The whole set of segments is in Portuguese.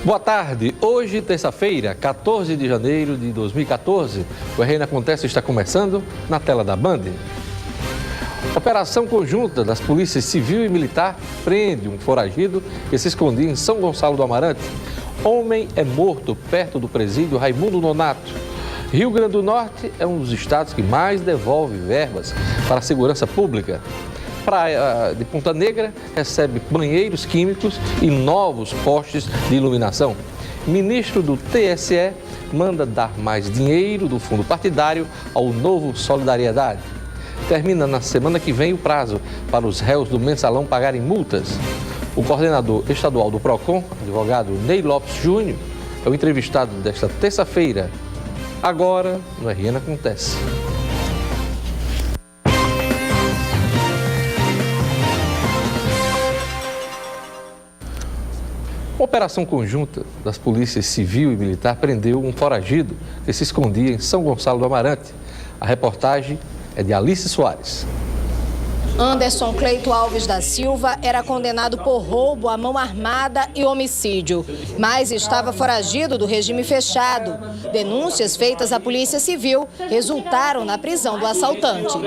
Boa tarde. Hoje, terça-feira, 14 de janeiro de 2014, o RN Acontece está começando na tela da Band. Operação conjunta das polícias civil e militar prende um foragido que se escondia em São Gonçalo do Amarante. Homem é morto perto do presídio Raimundo Nonato. Rio Grande do Norte é um dos estados que mais devolve verbas para a segurança pública. Praia de Ponta Negra recebe banheiros químicos e novos postes de iluminação. Ministro do TSE manda dar mais dinheiro do fundo partidário ao novo Solidariedade. Termina na semana que vem o prazo para os réus do mensalão pagarem multas. O coordenador estadual do PROCON, advogado Ney Lopes Júnior, é o entrevistado desta terça-feira. Agora, no RN Acontece. Uma operação conjunta das polícias civil e militar prendeu um foragido que se escondia em São Gonçalo do Amarante. A reportagem é de Alice Soares. Anderson Cleito Alves da Silva era condenado por roubo à mão armada e homicídio, mas estava foragido do regime fechado. Denúncias feitas à Polícia Civil resultaram na prisão do assaltante.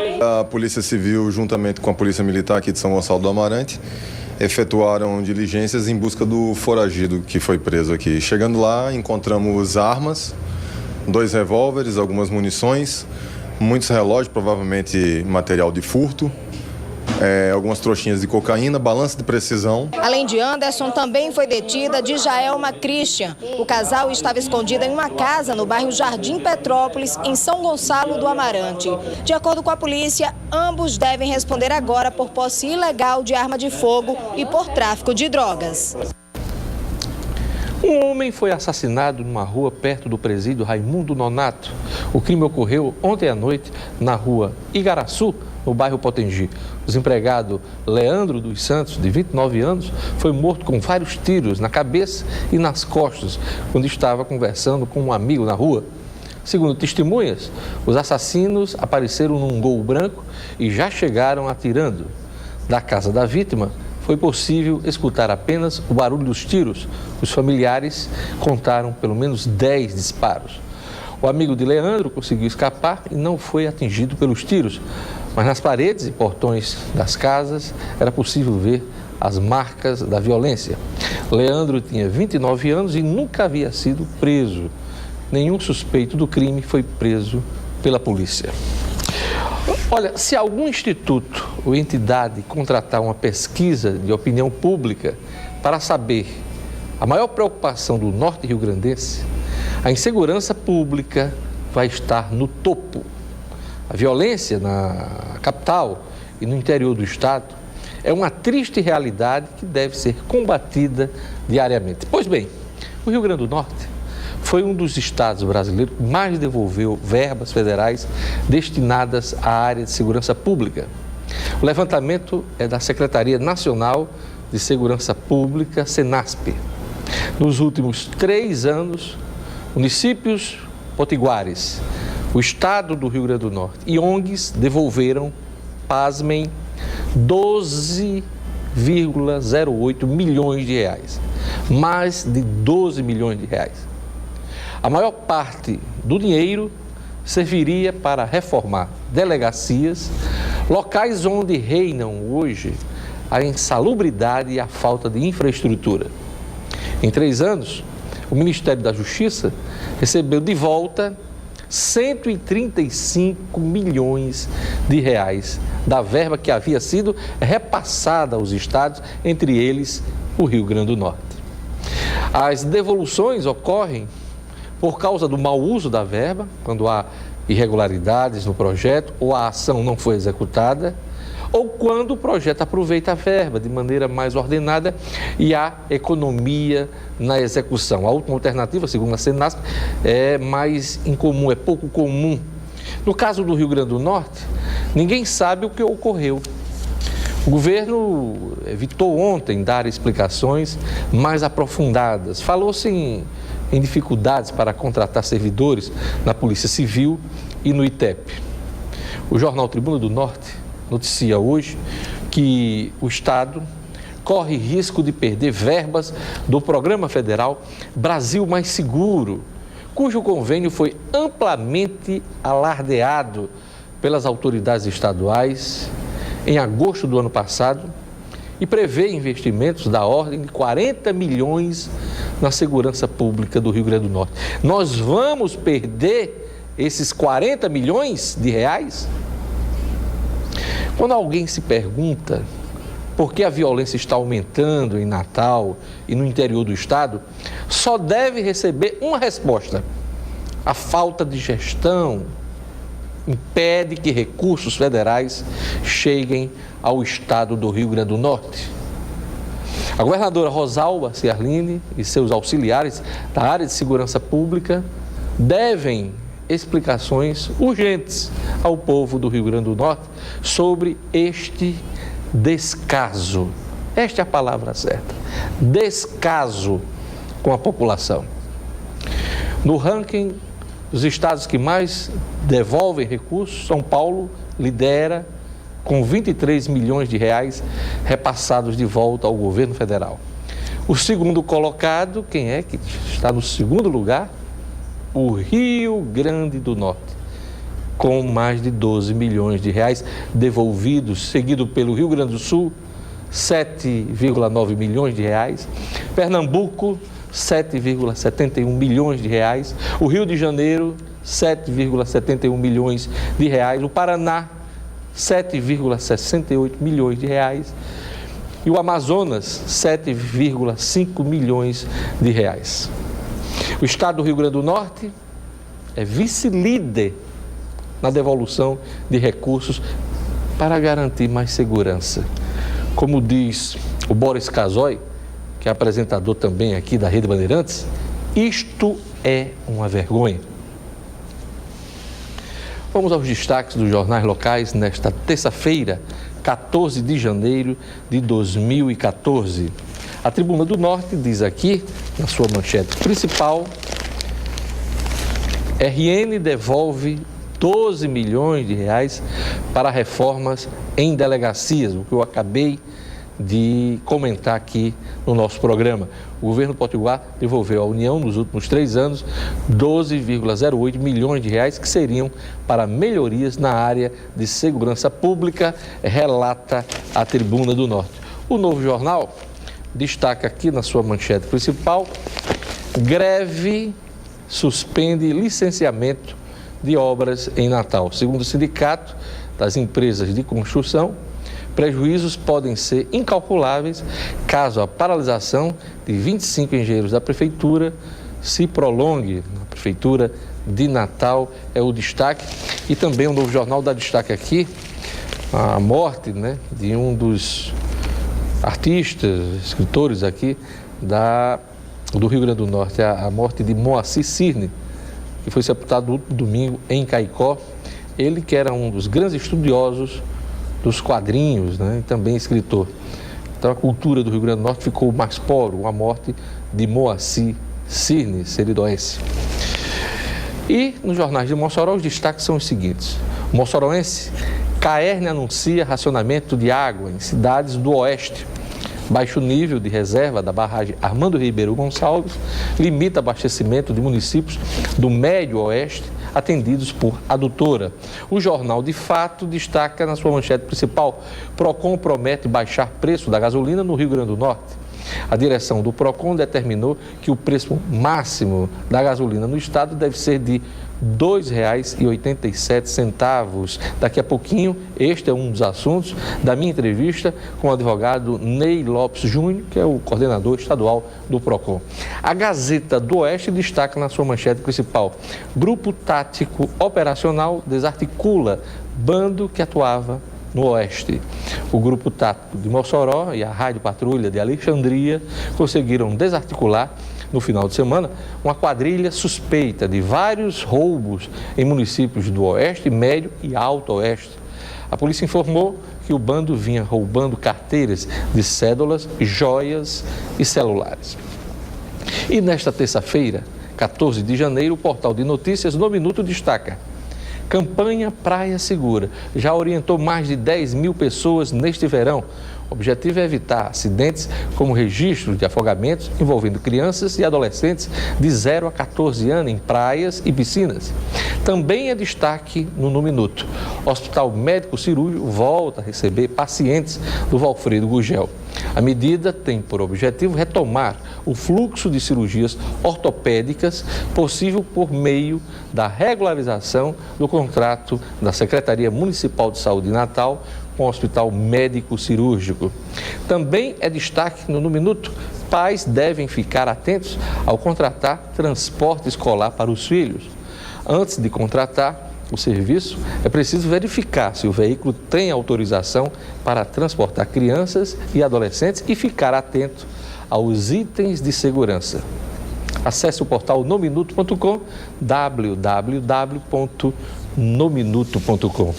A Polícia Civil, juntamente com a Polícia Militar aqui de São Gonçalo do Amarante, efetuaram diligências em busca do foragido que foi preso aqui. Chegando lá, encontramos armas, 2 revólveres, algumas munições, muitos relógios, provavelmente material de furto, algumas trouxinhas de cocaína, balança de precisão. Além de Anderson, também foi detida Djaelma Christian. O casal estava escondido em uma casa no bairro Jardim Petrópolis, em São Gonçalo do Amarante. De acordo com a polícia, ambos devem responder agora por posse ilegal de arma de fogo e por tráfico de drogas. Um homem foi assassinado numa rua perto do presídio Raimundo Nonato. O crime ocorreu ontem à noite na rua Igaraçu, no bairro Potengi. O desempregado Leandro dos Santos, de 29 anos, foi morto com vários tiros na cabeça e nas costas, quando estava conversando com um amigo na rua. Segundo testemunhas, os assassinos apareceram num Gol branco e já chegaram atirando. Da casa da vítima, foi possível escutar apenas o barulho dos tiros. Os familiares contaram pelo menos 10 disparos. O amigo de Leandro conseguiu escapar e não foi atingido pelos tiros, mas nas paredes e portões das casas era possível ver as marcas da violência. Leandro tinha 29 anos e nunca havia sido preso. Nenhum suspeito do crime foi preso pela polícia. Olha, se algum instituto ou entidade contratar uma pesquisa de opinião pública para saber a maior preocupação do norte rio-grandense, a insegurança pública vai estar no topo. A violência na capital e no interior do estado é uma triste realidade que deve ser combatida diariamente. Pois bem, o Rio Grande do Norte foi um dos estados brasileiros que mais devolveu verbas federais destinadas à área de segurança pública. O levantamento é da Secretaria Nacional de Segurança Pública, SENASP. Nos últimos 3 anos, municípios potiguares, o estado do Rio Grande do Norte e ONGs devolveram, pasmem, 12,08 milhões de reais. Mais de 12 milhões de reais. A maior parte do dinheiro serviria para reformar delegacias, locais onde reinam hoje a insalubridade e a falta de infraestrutura. Em 3 anos, o Ministério da Justiça recebeu de volta 135 milhões de reais da verba que havia sido repassada aos estados, entre eles o Rio Grande do Norte. As devoluções ocorrem por causa do mau uso da verba, quando há irregularidades no projeto ou a ação não foi executada, ou quando o projeto aproveita a verba de maneira mais ordenada e há economia na execução. A última alternativa, segundo a SENASP, é mais incomum, é pouco comum. No caso do Rio Grande do Norte, ninguém sabe o que ocorreu. O governo evitou ontem dar explicações mais aprofundadas. Falou-se em dificuldades para contratar servidores na Polícia Civil e no ITEP. O jornal Tribuna do Norte noticia hoje que o Estado corre risco de perder verbas do Programa Federal Brasil Mais Seguro, cujo convênio foi amplamente alardeado pelas autoridades estaduais em agosto do ano passado e prevê investimentos da ordem de 40 milhões na segurança pública do Rio Grande do Norte. Nós vamos perder esses 40 milhões de reais? Quando alguém se pergunta por que a violência está aumentando em Natal e no interior do estado, só deve receber uma resposta: a falta de gestão impede que recursos federais cheguem ao estado do Rio Grande do Norte. A governadora Rosalba Ciarline e seus auxiliares da área de segurança pública devem explicações urgentes ao povo do Rio Grande do Norte sobre este descaso. Esta é a palavra certa: descaso com a população. No ranking dos estados que mais devolvem recursos, São Paulo lidera com 23 milhões de reais repassados de volta ao governo federal. O segundo colocado, quem é que está no segundo lugar? O Rio Grande do Norte, com mais de 12 milhões de reais devolvidos, seguido pelo Rio Grande do Sul, 7,9 milhões de reais, Pernambuco, 7,71 milhões de reais, o Rio de Janeiro, 7,71 milhões de reais, o Paraná, 7,68 milhões de reais e o Amazonas, 7,5 milhões de reais. O estado do Rio Grande do Norte é vice-líder na devolução de recursos para garantir mais segurança. Como diz o Boris Casoy, que é apresentador também aqui da Rede Bandeirantes, isto é uma vergonha. Vamos aos destaques dos jornais locais nesta terça-feira, 14 de janeiro de 2014. A Tribuna do Norte diz aqui, na sua manchete principal, RN devolve 12 milhões de reais para reformas em delegacias, o que eu acabei de comentar aqui no nosso programa. O governo potiguar devolveu à União, nos últimos 3 anos, 12,08 milhões de reais que seriam para melhorias na área de segurança pública, relata a Tribuna do Norte. O Novo Jornal destaca aqui na sua manchete principal: greve suspende licenciamento de obras em Natal. Segundo o Sindicato das Empresas de Construção, prejuízos podem ser incalculáveis caso a paralisação de 25 engenheiros da Prefeitura se prolongue. Na Prefeitura de Natal é o destaque. E também o Novo Jornal dá destaque aqui a morte, de um dos artistas, escritores aqui do Rio Grande do Norte, a morte de Moacir Cirne, que foi sepultado no último domingo em Caicó. Ele que era um dos grandes estudiosos dos quadrinhos, e também escritor. Então a cultura do Rio Grande do Norte ficou mais pobre, a morte de Moacir Cirne, seridoense. E nos jornais de Mossoró os destaques são os seguintes: o moçoroense, Caerne anuncia racionamento de água em cidades do oeste. Baixo nível de reserva da barragem Armando Ribeiro Gonçalves limita abastecimento de municípios do Médio Oeste atendidos por adutora. O jornal de fato destaca na sua manchete principal: Procon promete baixar preço da gasolina no Rio Grande do Norte. A direção do Procon determinou que o preço máximo da gasolina no estado deve ser de R$ 2,87. Daqui a pouquinho, este é um dos assuntos da minha entrevista com o advogado Ney Lopes Júnior, que é o coordenador estadual do Procon. A Gazeta do Oeste destaca na sua manchete principal: Grupo Tático Operacional desarticula bando que atuava no Oeste. O Grupo Tático de Mossoró e a Rádio Patrulha de Alexandria conseguiram desarticular no final de semana uma quadrilha suspeita de vários roubos em municípios do Oeste, Médio e Alto Oeste. A polícia informou que o bando vinha roubando carteiras de cédulas, joias e celulares. E nesta terça-feira, 14 de janeiro, o portal de notícias No Minuto destaca: campanha Praia Segura já orientou mais de 10 mil pessoas neste verão. O objetivo é evitar acidentes como registro de afogamentos envolvendo crianças e adolescentes de 0 a 14 anos em praias e piscinas. Também é destaque no Minuto. O Hospital Médico Cirúrgico volta a receber pacientes do Valfredo Gugel. A medida tem por objetivo retomar o fluxo de cirurgias ortopédicas possível por meio da regularização do contrato da Secretaria Municipal de Saúde de Natal com o Hospital Médico Cirúrgico. Também é destaque no Minuto. Pais devem ficar atentos ao contratar transporte escolar para os filhos. Antes de contratar o serviço, é preciso verificar se o veículo tem autorização para transportar crianças e adolescentes e ficar atento aos itens de segurança. Acesse o portal nominuto.com, www.nominuto.com.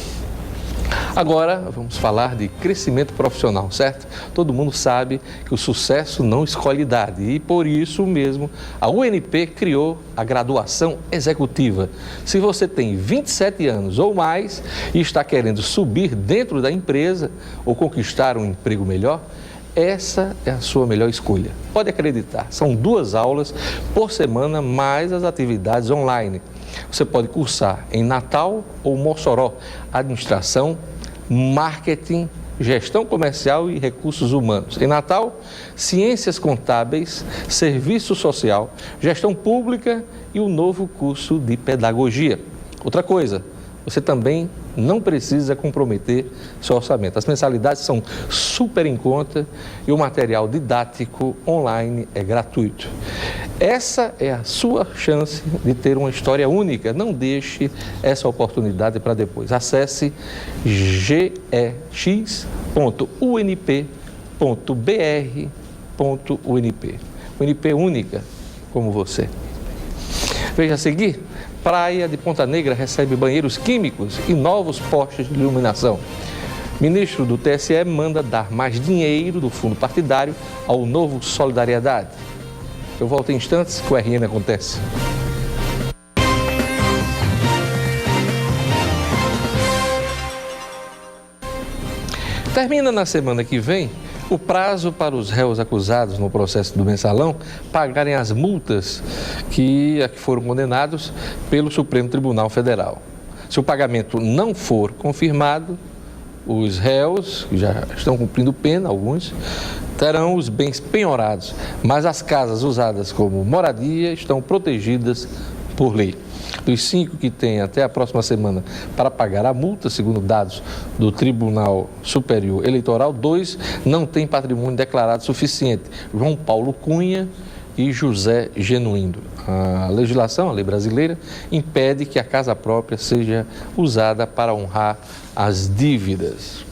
Agora vamos falar de crescimento profissional, certo? Todo mundo sabe que o sucesso não escolhe idade e por isso mesmo a UNP criou a graduação executiva. Se você tem 27 anos ou mais e está querendo subir dentro da empresa ou conquistar um emprego melhor, essa é a sua melhor escolha. Pode acreditar, são 2 aulas por semana mais as atividades online. Você pode cursar em Natal ou Mossoró, administração, marketing, gestão comercial e recursos humanos. Em Natal, ciências contábeis, serviço social, gestão pública e o novo curso de pedagogia. Outra coisa, você também não precisa comprometer seu orçamento. As mensalidades são super em conta e o material didático online é gratuito. Essa é a sua chance de ter uma história única. Não deixe essa oportunidade para depois. Acesse gex.unp.br.unp. UNP única como você. Veja a seguir. Praia de Ponta Negra recebe banheiros químicos e novos postes de iluminação. Ministro do TSE manda dar mais dinheiro do fundo partidário ao novo Solidariedade. Eu volto em instantes com o RN Acontece. Termina na semana que vem o prazo para os réus acusados no processo do Mensalão pagarem as multas a que foram condenados pelo Supremo Tribunal Federal. Se o pagamento não for confirmado, os réus, que já estão cumprindo pena, alguns, terão os bens penhorados, mas as casas usadas como moradia estão protegidas por lei. Dos 5 que têm até a próxima semana para pagar a multa, segundo dados do Tribunal Superior Eleitoral, 2 não têm patrimônio declarado suficiente: João Paulo Cunha e José Genuíno. A legislação, a lei brasileira, impede que a casa própria seja usada para honrar as dívidas.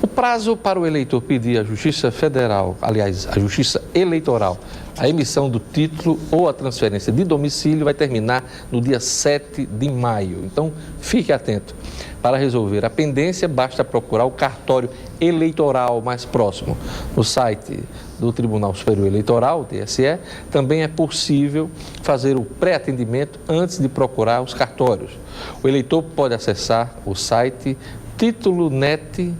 O prazo para o eleitor pedir à Justiça Federal, aliás, à Justiça Eleitoral, a emissão do título ou a transferência de domicílio vai terminar no dia 7 de maio. Então, fique atento. Para resolver a pendência, basta procurar o cartório eleitoral mais próximo. No site do Tribunal Superior Eleitoral, TSE, também é possível fazer o pré-atendimento antes de procurar os cartórios. O eleitor pode acessar o site Título.net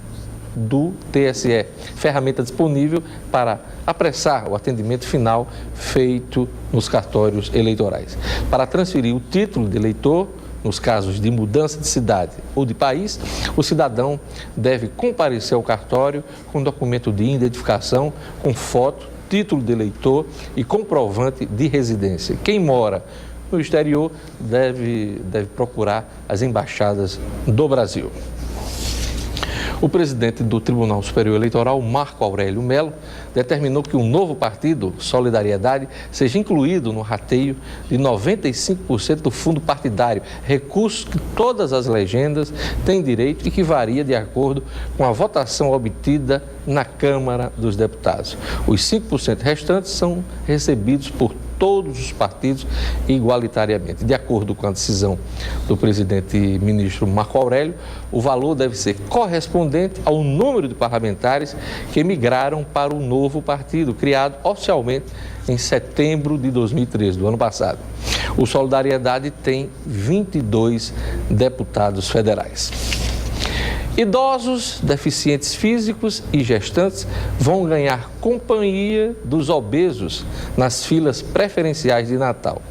do TSE, ferramenta disponível para apressar o atendimento final feito nos cartórios eleitorais. Para transferir o título de eleitor, nos casos de mudança de cidade ou de país, o cidadão deve comparecer ao cartório com documento de identificação, com foto, título de eleitor e comprovante de residência. Quem mora no exterior deve procurar as embaixadas do Brasil. O presidente do Tribunal Superior Eleitoral, Marco Aurélio Melo, determinou que um novo partido, Solidariedade, seja incluído no rateio de 95% do fundo partidário, recurso que todas as legendas têm direito e que varia de acordo com a votação obtida na Câmara dos Deputados. Os 5% restantes são recebidos por todos os partidos igualitariamente. De acordo com a decisão do presidente e ministro Marco Aurélio, o valor deve ser correspondente ao número de parlamentares que migraram para o novo partido, criado oficialmente em setembro de 2013, do ano passado. O Solidariedade tem 22 deputados federais. Idosos, deficientes físicos e gestantes vão ganhar companhia dos obesos nas filas preferenciais de Natal.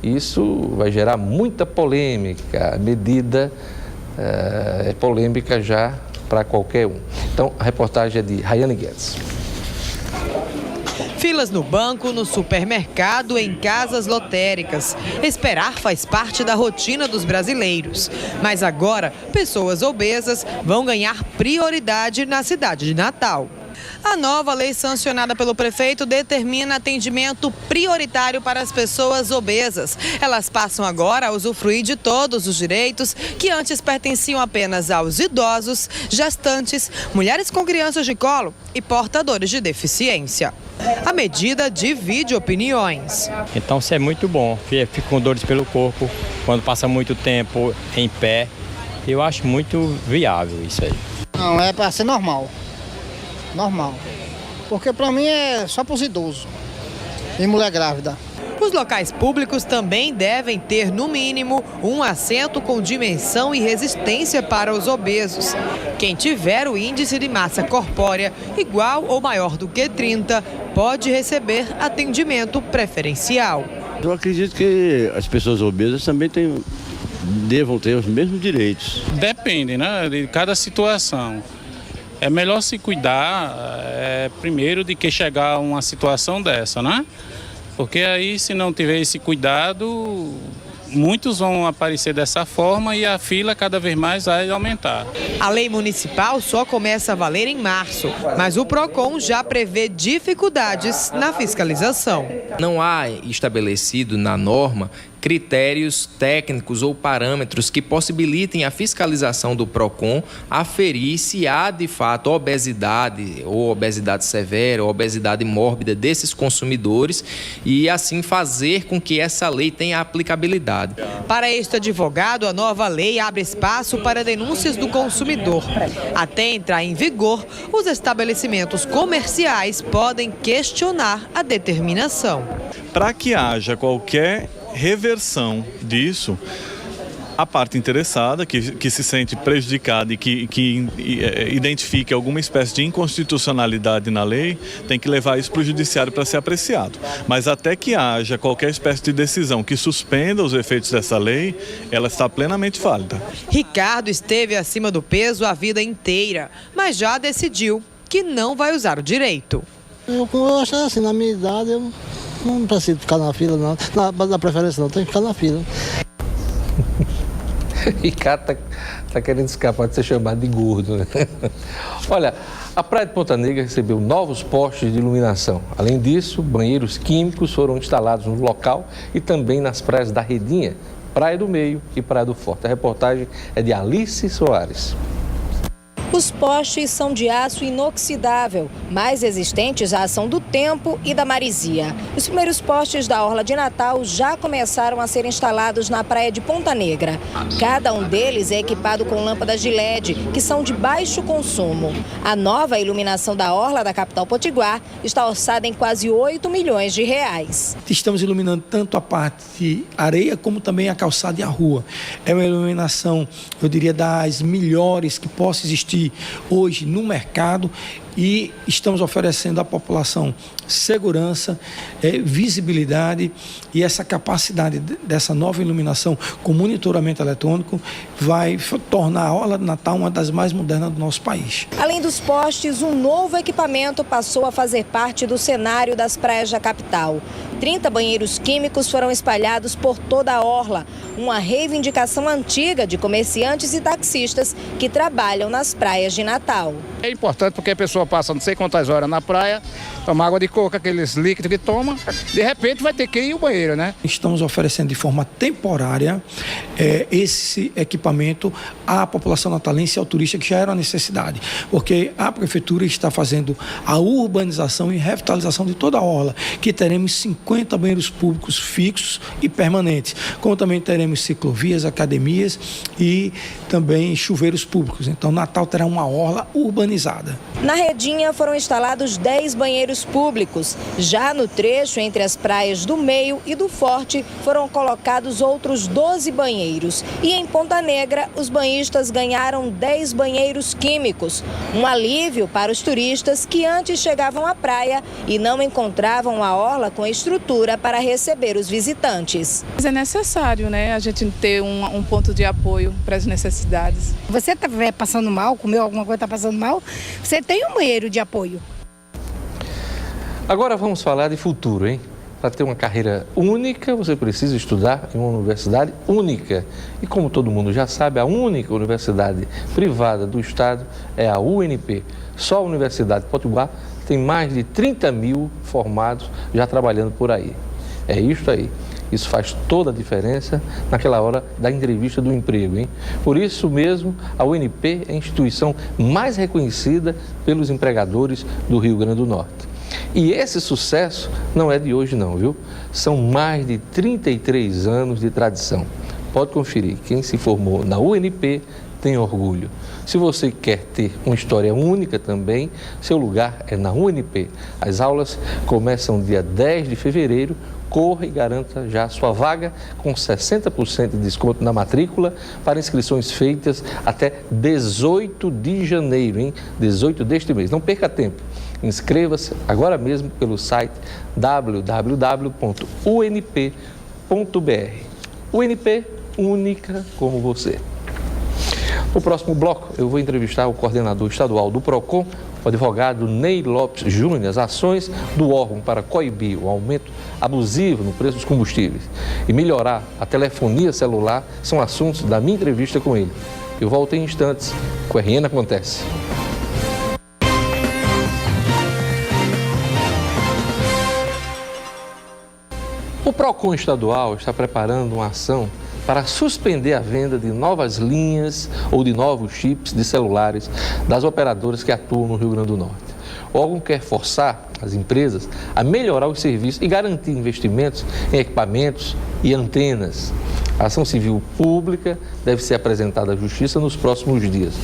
Isso vai gerar muita polêmica, a medida é polêmica já para qualquer um. Então, a reportagem é de Rayane Guedes. Filas no banco, no supermercado, em casas lotéricas. Esperar faz parte da rotina dos brasileiros. Mas agora, pessoas obesas vão ganhar prioridade na cidade de Natal. A nova lei sancionada pelo prefeito determina atendimento prioritário para as pessoas obesas. Elas passam agora a usufruir de todos os direitos que antes pertenciam apenas aos idosos, gestantes, mulheres com crianças de colo e portadores de deficiência. A medida divide opiniões. Então isso é muito bom, fico com dores pelo corpo, quando passa muito tempo em pé. Eu acho muito viável isso aí. Não, é para ser normal. Normal. Porque para mim é só para os idosos e mulher grávida. Os locais públicos também devem ter, no mínimo, um assento com dimensão e resistência para os obesos. Quem tiver o índice de massa corpórea igual ou maior do que 30 pode receber atendimento preferencial. Eu acredito que as pessoas obesas também devam ter os mesmos direitos. Depende, né, de cada situação. É melhor se cuidar primeiro de que chegar a uma situação dessa, né? Porque aí, se não tiver esse cuidado, muitos vão aparecer dessa forma e a fila cada vez mais vai aumentar. A lei municipal só começa a valer em março, mas o PROCON já prevê dificuldades na fiscalização. Não há estabelecido na norma critérios técnicos ou parâmetros que possibilitem a fiscalização do PROCON aferir se há de fato obesidade ou obesidade severa ou obesidade mórbida desses consumidores e assim fazer com que essa lei tenha aplicabilidade. Para este advogado, a nova lei abre espaço para denúncias do consumidor. Até entrar em vigor, os estabelecimentos comerciais podem questionar a determinação. Para que haja qualquer reversão disso, a parte interessada, que se sente prejudicada e que identifique alguma espécie de inconstitucionalidade na lei, tem que levar isso para o judiciário para ser apreciado. Mas até que haja qualquer espécie de decisão que suspenda os efeitos dessa lei, ela está plenamente válida. Ricardo esteve acima do peso a vida inteira, mas já decidiu que não vai usar o direito. Eu acho assim, na minha idade, eu não preciso ficar na fila, não. Na preferência não, tem que ficar na fila. Ricardo tá querendo escapar de ser chamado de gordo, né? Olha, a Praia de Ponta Negra recebeu novos postes de iluminação. Além disso, banheiros químicos foram instalados no local e também nas praias da Redinha, Praia do Meio e Praia do Forte. A reportagem é de Alice Soares. Os postes são de aço inoxidável, mais resistentes à ação do tempo e da maresia. Os primeiros postes da Orla de Natal já começaram a ser instalados na praia de Ponta Negra. Cada um deles é equipado com lâmpadas de LED, que são de baixo consumo. A nova iluminação da Orla da capital potiguar está orçada em quase 8 milhões de reais. Estamos iluminando tanto a parte de areia como também a calçada e a rua. É uma iluminação, eu diria, das melhores que possa existir hoje no mercado e estamos oferecendo à população segurança, visibilidade e essa capacidade dessa nova iluminação com monitoramento eletrônico vai tornar a Orla de Natal uma das mais modernas do nosso país. Além dos postes, um novo equipamento passou a fazer parte do cenário das praias da capital. 30 banheiros químicos foram espalhados por toda a orla, uma reivindicação antiga de comerciantes e taxistas que trabalham nas praias de Natal. É importante porque a pessoa passa não sei quantas horas na praia, toma água de coco, aqueles líquidos que toma, de repente vai ter que ir ao banheiro, né? Estamos oferecendo de forma temporária esse equipamento à população natalense e ao turista, que já era uma necessidade, porque a prefeitura está fazendo a urbanização e revitalização de toda a orla, que teremos 50 50 banheiros públicos fixos e permanentes. Como também teremos ciclovias, academias e também chuveiros públicos. Então, Natal terá uma orla urbanizada. Na Redinha foram instalados 10 banheiros públicos. Já no trecho entre as praias do Meio e do Forte foram colocados outros 12 banheiros. E em Ponta Negra, os banhistas ganharam 10 banheiros químicos. Um alívio para os turistas que antes chegavam à praia e não encontravam a orla com estrutura para receber os visitantes. É necessário, né, a gente ter um ponto de apoio para as necessidades. Você está passando mal, comeu alguma coisa, está passando mal, você tem um banheiro de apoio. Agora vamos falar de futuro, hein? Para ter uma carreira única, você precisa estudar em uma universidade única. E como todo mundo já sabe, a única universidade privada do estado é a UNP. Só a Universidade Potiguar tem mais de 30 mil formados já trabalhando por aí. É isso aí. Isso faz toda a diferença naquela hora da entrevista do emprego, hein? Por isso mesmo, a UNP é a instituição mais reconhecida pelos empregadores do Rio Grande do Norte. E esse sucesso não é de hoje não, viu? São mais de 33 anos de tradição. Pode conferir, quem se formou na UNP tem orgulho. Se você quer ter uma história única também, seu lugar é na UNP. As aulas começam dia 10 de fevereiro. Corra e garanta já a sua vaga com 60% de desconto na matrícula para inscrições feitas até 18 de janeiro, hein? 18 deste mês. Não perca tempo. Inscreva-se agora mesmo pelo site www.unp.br. UNP, única como você. No próximo bloco, eu vou entrevistar o coordenador estadual do PROCON, o advogado Ney Lopes Júnior. As ações do órgão para coibir o aumento abusivo no preço dos combustíveis e melhorar a telefonia celular são assuntos da minha entrevista com ele. Eu volto em instantes com o RN Acontece. O PROCON estadual está preparando uma ação para suspender a venda de novas linhas ou de novos chips de celulares das operadoras que atuam no Rio Grande do Norte. O órgão quer forçar as empresas a melhorar os serviços e garantir investimentos em equipamentos e antenas. A ação civil pública deve ser apresentada à Justiça nos próximos dias.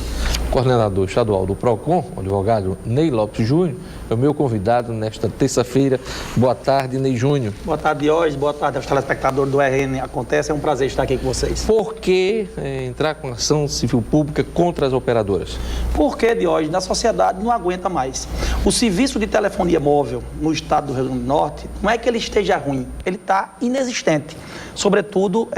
O coordenador estadual do PROCON, o advogado Ney Lopes Júnior, é o meu convidado nesta terça-feira. Boa tarde, Ney Júnior. Boa tarde, Diógenes. Boa tarde aos telespectadores do RN Acontece. É um prazer estar aqui com vocês. Por que entrar com ação civil pública contra as operadoras? Porque, Diógenes, a sociedade não aguenta mais. O serviço de telefonia móvel no estado do Rio Grande do Norte, não é que ele esteja ruim, ele está inexistente. Sobretudo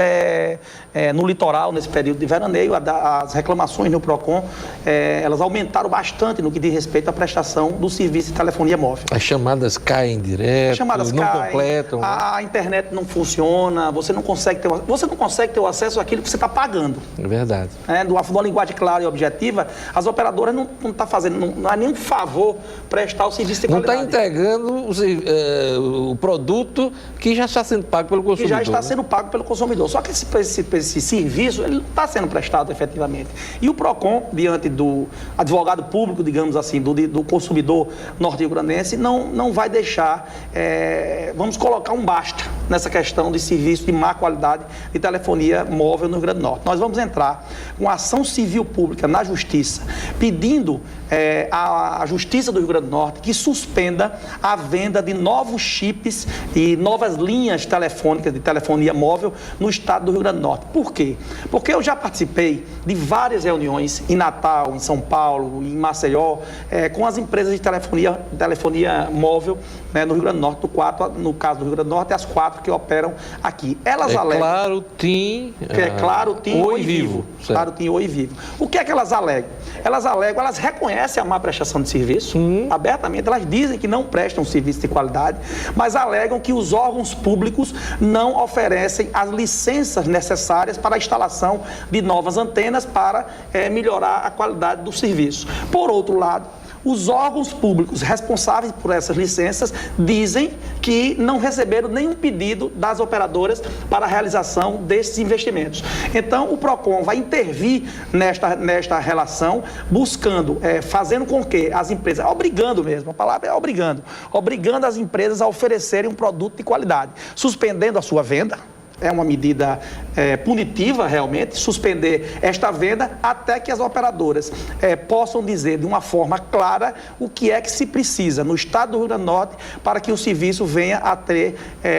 no litoral, nesse período de veraneio, as reclamações no PROCON, elas aumentaram bastante no que diz respeito à prestação do serviço de telefonia móvel. As chamadas caem direto, não completam. A internet não funciona, você não consegue ter o acesso àquilo que você está pagando. É verdade. De uma linguagem clara e objetiva, as operadoras não estão fazendo, não é nenhum favor prestar o serviço de qualidade. Não está entregando o produto que já está sendo pago pelo consumidor. Que já está sendo pago pelo consumidor. Só que esse serviço, ele não está sendo prestado efetivamente. E o PROCON, diante do advogado público, digamos assim, do consumidor norte-riograndense, não vai deixar, vamos colocar um basta nessa questão de serviço de má qualidade de telefonia móvel no Rio Grande do Norte. Nós vamos entrar com ação civil pública na Justiça, pedindo à Justiça do Rio Grande do Norte que suspenda a venda de novos chips e novas linhas telefônicas de telefonia móvel no estado do Rio Grande do Norte. Por quê? Porque eu já participei de várias reuniões em Natal, em São Paulo, em Maceió, com as empresas de telefonia móvel, né, no Rio Grande do Norte, no caso do Rio Grande do Norte, as 4 que operam aqui. Elas alegam... Claro, TIM... Claro, TIM, Oi Vivo. Claro, TIM, Oi Vivo. O que é que elas alegam? Elas reconhecem a má prestação de serviço, abertamente, elas dizem que não prestam serviço de qualidade, mas alegam que os órgãos públicos não oferecem as licenças necessárias para a instalação de novas antenas para melhorar a qualidade do serviço. Por outro lado, Os órgãos públicos responsáveis por essas licenças dizem que não receberam nenhum pedido das operadoras para a realização desses investimentos. Então, o PROCON vai intervir nesta relação, buscando, fazendo com que as empresas, obrigando mesmo, a palavra é obrigando as empresas a oferecerem um produto de qualidade, suspendendo a sua venda. É uma medida punitiva, realmente, suspender esta venda até que as operadoras possam dizer de uma forma clara o que é que se precisa no estado do Rio Grande do Norte para que o serviço venha a ter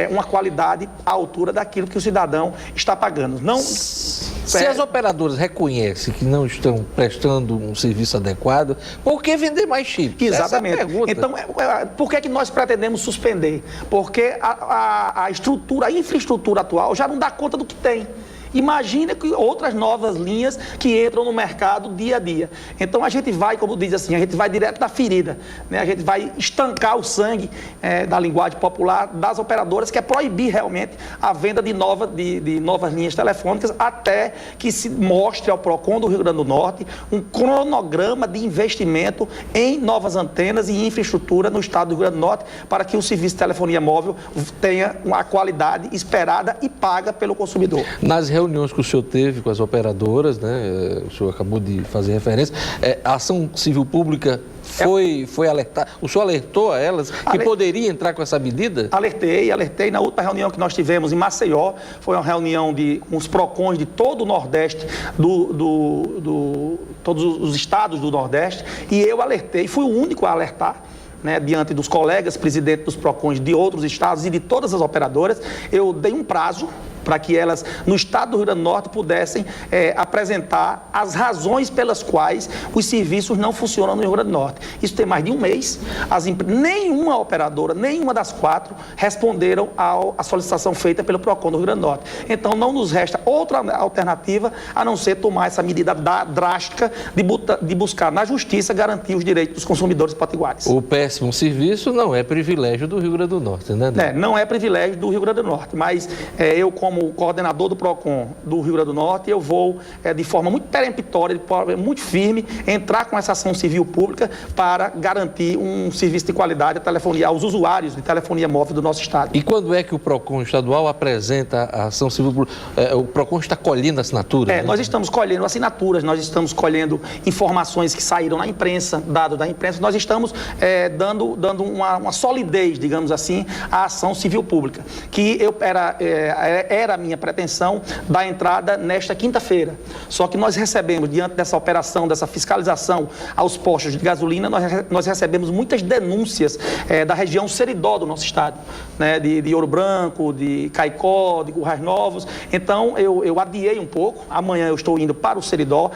uma qualidade à altura daquilo que o cidadão está pagando. Não, se as operadoras reconhecem que não estão prestando um serviço adequado, por que vender mais chip? Exatamente. Essa é a pergunta. Então, por que nós pretendemos suspender? Porque a infraestrutura atual já não dá conta do que tem. Imagina que outras novas linhas que entram no mercado dia a dia. Então a gente vai, como diz assim, a gente vai direto da ferida, né? A gente vai estancar o sangue da linguagem popular das operadoras, que é proibir realmente a venda de novas linhas telefônicas até que se mostre ao PROCON do Rio Grande do Norte um cronograma de investimento em novas antenas e infraestrutura no estado do Rio Grande do Norte para que o serviço de telefonia móvel tenha uma qualidade esperada e paga pelo consumidor. Nas reuniões que o senhor teve com as operadoras, né, o senhor acabou de fazer referência, a ação civil pública foi alertar, o senhor alertou a elas que poderia entrar com essa medida? Alertei na última reunião que nós tivemos em Maceió, foi uma reunião com os PROCONs de todo o Nordeste, todos os estados do Nordeste, e eu alertei, fui o único a alertar, né, diante dos colegas presidentes dos PROCONs de outros estados e de todas as operadoras. Eu dei um prazo para que elas, no estado do Rio Grande do Norte, pudessem apresentar as razões pelas quais os serviços não funcionam no Rio Grande do Norte. Isso tem mais de um mês. Nenhuma operadora, nenhuma das 4, responderam à solicitação feita pelo PROCON do Rio Grande do Norte. Então, não nos resta outra alternativa a não ser tomar essa medida drástica de buscar na justiça garantir os direitos dos consumidores potiguares. O péssimo serviço não é privilégio do Rio Grande do Norte, né? Não é privilégio do Rio Grande do Norte, mas eu, como coordenador do PROCON do Rio Grande do Norte, eu vou, de forma muito peremptória, muito firme, entrar com essa ação civil pública para garantir um serviço de qualidade aos usuários de telefonia móvel do nosso estado. E quando é que o PROCON estadual apresenta a ação civil pública? O PROCON está colhendo assinaturas? Né? Nós estamos colhendo assinaturas, nós estamos colhendo informações que saíram na imprensa, dados da imprensa, nós estamos dando uma solidez, digamos assim, à ação civil pública, que era a minha pretensão da entrada nesta quinta-feira. Só que nós recebemos, diante dessa operação, dessa fiscalização aos postos de gasolina, nós recebemos muitas denúncias da região Seridó do nosso estado, né, de Ouro Branco, de Caicó, de Currais Novos. Então, eu adiei um pouco. Amanhã eu estou indo para o Seridó,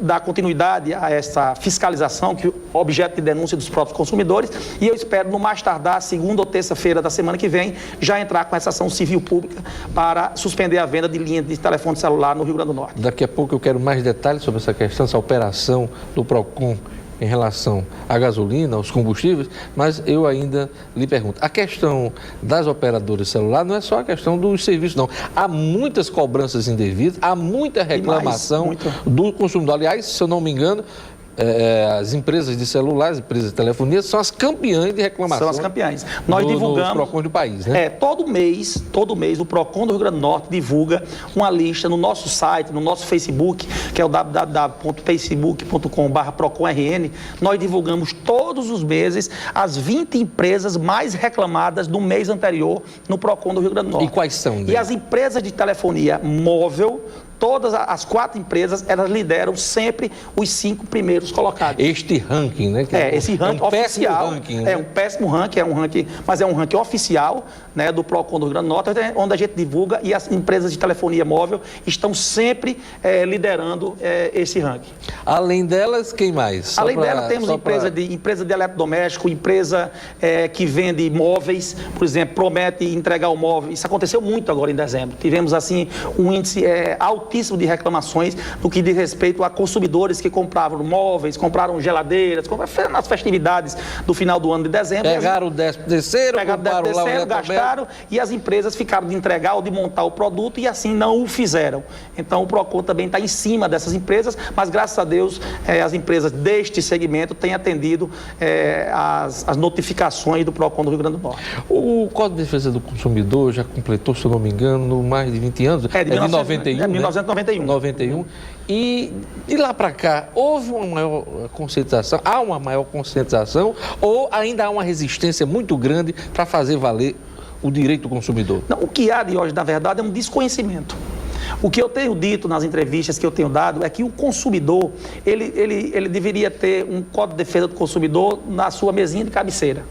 dar continuidade a essa fiscalização, que é objeto de denúncia dos próprios consumidores, e eu espero, no mais tardar, segunda ou terça-feira da semana que vem, já entrar com essa ação civil pública para suspender a venda de linhas de telefone celular no Rio Grande do Norte. Daqui a pouco eu quero mais detalhes sobre essa questão, essa operação do PROCON em relação à gasolina, aos combustíveis, mas eu ainda lhe pergunto, a questão das operadoras de celular não é só a questão dos serviços, não. Há muitas cobranças indevidas, há muita reclamação do consumidor. Aliás, se eu não me engano, as empresas de celular, as empresas de telefonia, são as campeãs de reclamação. São as campeãs. Nós divulgamos... Nos PROCONs do país, né? Todo mês, o PROCON do Rio Grande do Norte divulga uma lista no nosso site, no nosso Facebook, que é o www.facebook.com/PROCONRN. Nós divulgamos todos os meses as 20 empresas mais reclamadas do mês anterior no PROCON do Rio Grande do Norte. E quais são? E as empresas de telefonia móvel, todas as 4 empresas, elas lideram sempre os 5 primeiros colocados. Este ranking, né? Esse ranking oficial. Ranking, né? É um péssimo ranking, mas é um ranking oficial, né, do PROCON do Rio Grande do Norte, onde a gente divulga, e as empresas de telefonia móvel estão sempre liderando esse ranking. Além delas, quem mais? Além dela, temos empresa de eletrodoméstico, empresa que vende móveis, por exemplo, promete entregar o móvel. Isso aconteceu muito agora em dezembro. Tivemos, assim, um índice altíssimo altíssimo de reclamações no que diz respeito a consumidores que compravam móveis, compraram geladeiras, nas festividades do final do ano de dezembro. Pegaram o 13º, gastaram e as empresas ficaram de entregar ou de montar o produto e assim não o fizeram. Então o PROCON também está em cima dessas empresas, mas graças a Deus as empresas deste segmento têm atendido as notificações do PROCON do Rio Grande do Norte. O Código de Defesa do Consumidor já completou, se eu não me engano, mais de 20 anos. De 91. É 1991. 91. E de lá para cá, houve uma maior conscientização, há uma maior conscientização ou ainda há uma resistência muito grande para fazer valer o direito do consumidor? Não, o que há de hoje, na verdade, é um desconhecimento. O que eu tenho dito nas entrevistas que eu tenho dado é que o consumidor, ele deveria ter um Código de Defesa do Consumidor na sua mesinha de cabeceira.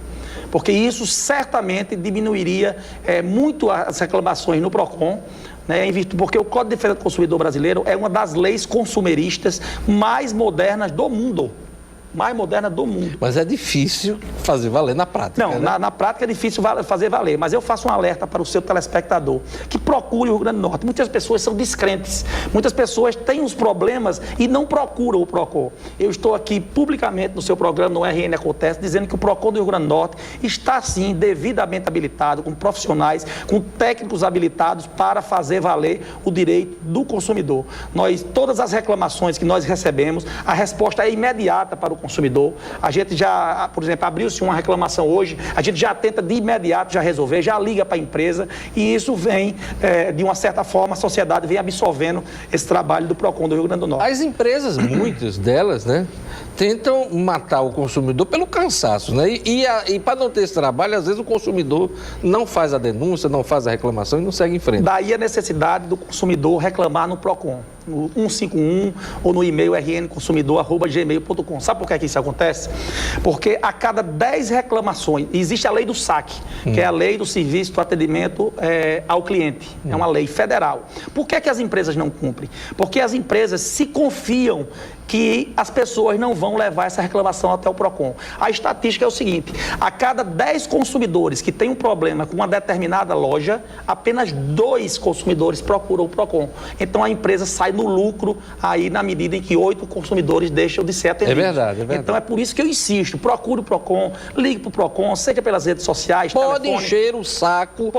Porque isso certamente diminuiria muito as reclamações no PROCON, né, porque o Código de Defesa do Consumidor brasileiro é uma das leis consumeristas mais modernas do mundo. Mas é difícil fazer valer na prática. Não, né? na prática é difícil fazer valer, mas eu faço um alerta para o seu telespectador, que procure o Rio Grande do Norte. Muitas pessoas são descrentes, muitas pessoas têm os problemas e não procuram o PROCON. Eu estou aqui publicamente no seu programa, no RN Acontece, dizendo que o PROCON do Rio Grande do Norte está sim devidamente habilitado, com profissionais, com técnicos habilitados para fazer valer o direito do consumidor. Todas as reclamações que nós recebemos, a resposta é imediata para o consumidor. A gente já, por exemplo, abriu-se uma reclamação hoje, a gente já tenta de imediato já resolver, já liga para a empresa e isso vem, de uma certa forma, a sociedade vem absorvendo esse trabalho do PROCON do Rio Grande do Norte. As empresas, muitas delas, né, tentam matar o consumidor pelo cansaço, né? E para não ter esse trabalho, às vezes o consumidor não faz a denúncia, não faz a reclamação e não segue em frente. Daí a necessidade do consumidor reclamar no PROCON, no 151 ou no e-mail rnconsumidor@gmail.com. Sabe por que isso acontece? Porque a cada 10 reclamações, existe a lei do SAC, que é a lei do serviço do atendimento ao cliente. É uma lei federal. Por que as empresas não cumprem? Porque as empresas se confiam que as pessoas não vão levar essa reclamação até o PROCON. A estatística é o seguinte: a cada 10 consumidores que têm um problema com uma determinada loja, apenas 2 consumidores procuram o PROCON. Então a empresa sai no lucro aí na medida em que 8 consumidores deixam de ser atendidos. É verdade. Então é por isso que eu insisto, procure o PROCON, ligue para o PROCON, seja pelas redes sociais, pode telefone. Encher o saco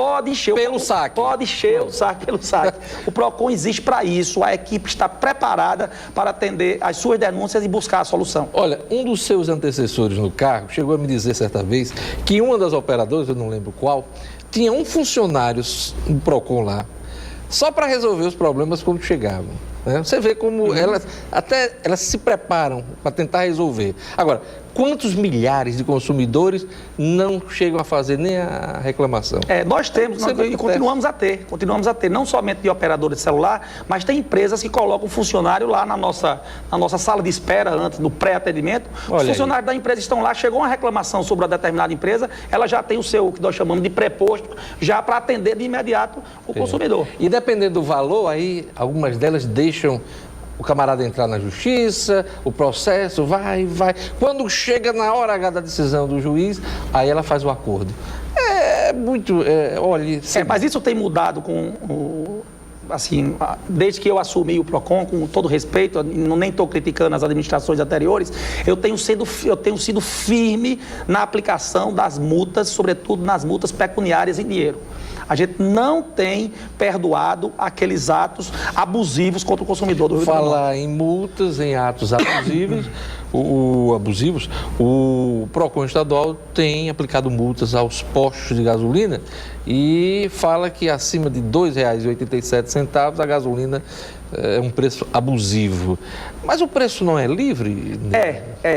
pelo saque. Pode encher o saco pelo saque. O PROCON existe para isso, a equipe está preparada para atender as suas denúncias e buscar a solução. Olha, um dos seus antecessores no cargo chegou a me dizer certa vez que uma das operadoras, eu não lembro qual, tinha um funcionário no PROCON lá, só para resolver os problemas quando chegavam. Né? Você vê como elas se preparam para tentar resolver. Agora, quantos milhares de consumidores não chegam a fazer nem a reclamação? Nós temos, e continuamos a ter, não somente de operadora de celular, mas tem empresas que colocam funcionário lá na nossa sala de espera, antes, no pré-atendimento. Os funcionários da empresa estão lá, chegou uma reclamação sobre uma determinada empresa, ela já tem o seu, que nós chamamos de pré-posto, já para atender de imediato o consumidor. E dependendo do valor, aí algumas delas deixam o camarada entrar na justiça, o processo vai. Quando chega na hora H da decisão do juiz, aí ela faz o acordo. Mas isso tem mudado desde que eu assumi o PROCON, com todo respeito, nem estou criticando as administrações anteriores, eu tenho sido firme na aplicação das multas, sobretudo nas multas pecuniárias em dinheiro. A gente não tem perdoado aqueles atos abusivos contra o consumidor do Rio Grande do Norte. Falar em multas, em atos abusivos, o PROCON estadual tem aplicado multas aos postos de gasolina e fala que acima de R$ 2,87 a gasolina é um preço abusivo. Mas o preço não é livre?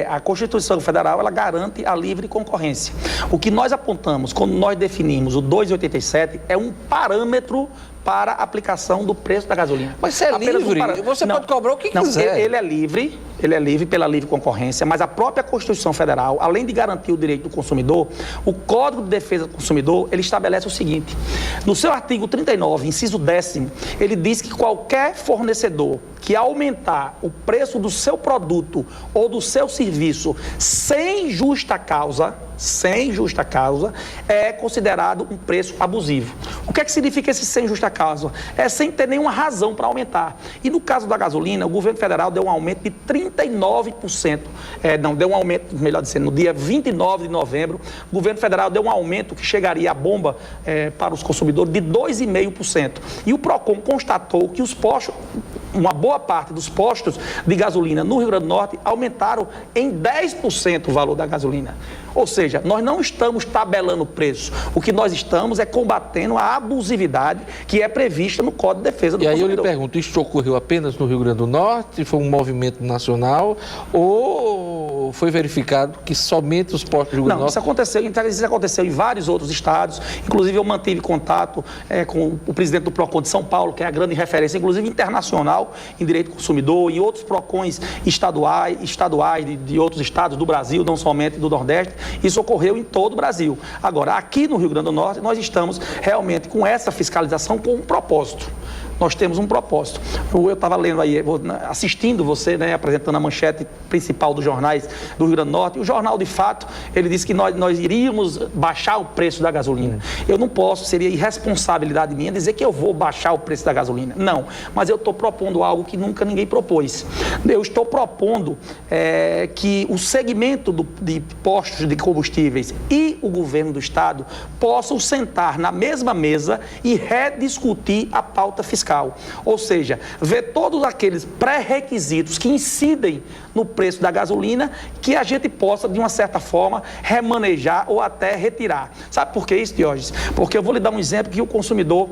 A Constituição Federal, ela garante a livre concorrência. O que nós apontamos, quando nós definimos o 2,87, é um parâmetro para a aplicação do preço da gasolina. Mas se é livre, você pode cobrar o que quiser. Ele é livre pela livre concorrência, mas a própria Constituição Federal, além de garantir o direito do consumidor, o Código de Defesa do Consumidor, ele estabelece o seguinte: no seu artigo 39, inciso 10º, ele diz que qualquer fornecedor que aumentar o preço do seu produto ou do seu serviço sem justa causa, é considerado um preço abusivo. O que é que significa esse sem justa causa? É sem ter nenhuma razão para aumentar. E no caso da gasolina, o governo federal deu um aumento de 39%. Deu um aumento, melhor dizendo, no dia 29 de novembro, o governo federal deu um aumento que chegaria à bomba para os consumidores de 2,5%. E o PROCON constatou que os postos, uma boa parte dos postos de gasolina no Rio Grande do Norte aumentaram em 10% o valor da gasolina. Ou seja, nós não estamos tabelando o preço. O que nós estamos é combatendo a abusividade que é prevista no Código de Defesa do Consumidor. E aí eu lhe pergunto, isso ocorreu apenas no Rio Grande do Norte? Foi um movimento nacional? Ou foi verificado que somente os postos do Rio Grande do Norte... Não, isso aconteceu em vários outros estados. Inclusive, eu mantive contato com o presidente do PROCON de São Paulo, que é a grande referência, inclusive internacional, em direito do consumidor, e outros PROCONs estaduais de outros estados do Brasil, não somente do Nordeste. Isso ocorreu em todo o Brasil. Agora, aqui no Rio Grande do Norte, nós estamos realmente com essa fiscalização com um propósito. Nós temos um propósito. Eu estava lendo aí, assistindo você, né, apresentando a manchete principal dos jornais do Rio Grande do Norte. E o jornal, de fato, ele disse que nós iríamos baixar o preço da gasolina. Eu não posso, seria irresponsabilidade minha dizer que eu vou baixar o preço da gasolina. Não, mas eu estou propondo algo que nunca ninguém propôs. Eu estou propondo que o segmento de postos de combustíveis e o governo do estado possam sentar na mesma mesa e rediscutir a pauta fiscal. Ou seja, ver todos aqueles pré-requisitos que incidem no preço da gasolina, que a gente possa, de uma certa forma, remanejar ou até retirar. Sabe por que isso, Diógenes? Porque eu vou lhe dar um exemplo que o consumidor,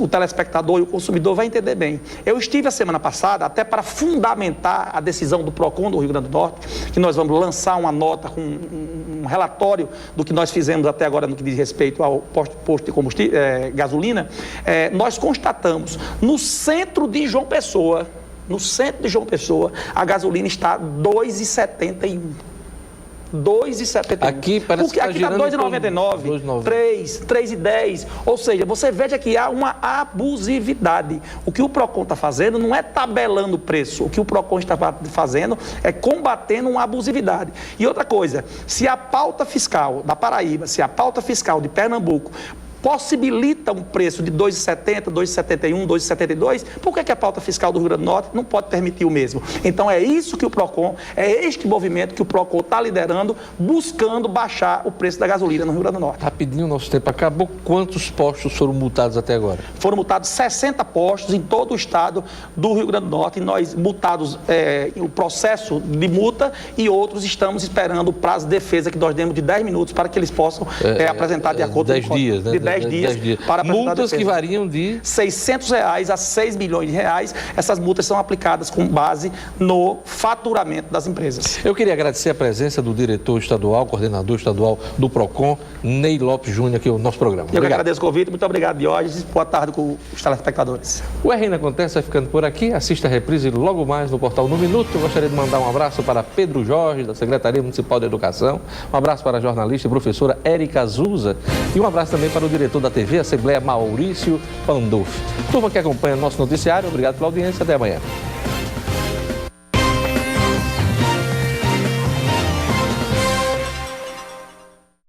o telespectador e o consumidor vai entender bem. Eu estive a semana passada, até para fundamentar a decisão do PROCON do Rio Grande do Norte, que nós vamos lançar uma nota com um relatório do que nós fizemos até agora no que diz respeito ao posto de combustível, gasolina. Nós constatamos no centro de João Pessoa, a gasolina está R$ 2,71. 2,71. Aqui parece porque aqui está 2,99, 3,10. Ou seja, você veja que há uma abusividade. O que o PROCON está fazendo não é tabelando o preço. O que o PROCON está fazendo é combatendo uma abusividade. E outra coisa, se a pauta fiscal da Paraíba, se a pauta fiscal de Pernambuco possibilita um preço de 2,70, 2,71, 2,72, por que a pauta fiscal do Rio Grande do Norte não pode permitir o mesmo? Então é isso que o PROCON, é este movimento que o PROCON está liderando, buscando baixar o preço da gasolina no Rio Grande do Norte. Rapidinho, o nosso tempo acabou. Quantos postos foram multados até agora? Foram multados 60 postos em todo o estado do Rio Grande do Norte, e nós multados o processo de multa, e outros estamos esperando o prazo de defesa que nós demos de 10 minutos para que eles possam apresentar de acordo com 10 dias, né? 10 dias para multas que variam de R$ 600 a 6 milhões de reais. Essas multas são aplicadas com base no faturamento das empresas. Eu queria agradecer a presença do diretor estadual, coordenador estadual do PROCON, Ney Lopes Júnior, aqui no nosso programa. Eu que agradeço o convite. Muito obrigado, Diógenes. Boa tarde com os telespectadores. O RN Acontece vai ficando por aqui. Assista a reprise logo mais no portal No Minuto. Eu gostaria de mandar um abraço para Pedro Jorge, da Secretaria Municipal de Educação. Um abraço para a jornalista e professora Érica Azusa. E um abraço também para o diretor da TV Assembleia, Maurício Pandolfi. Turma que acompanha nosso noticiário, obrigado pela audiência. Até amanhã.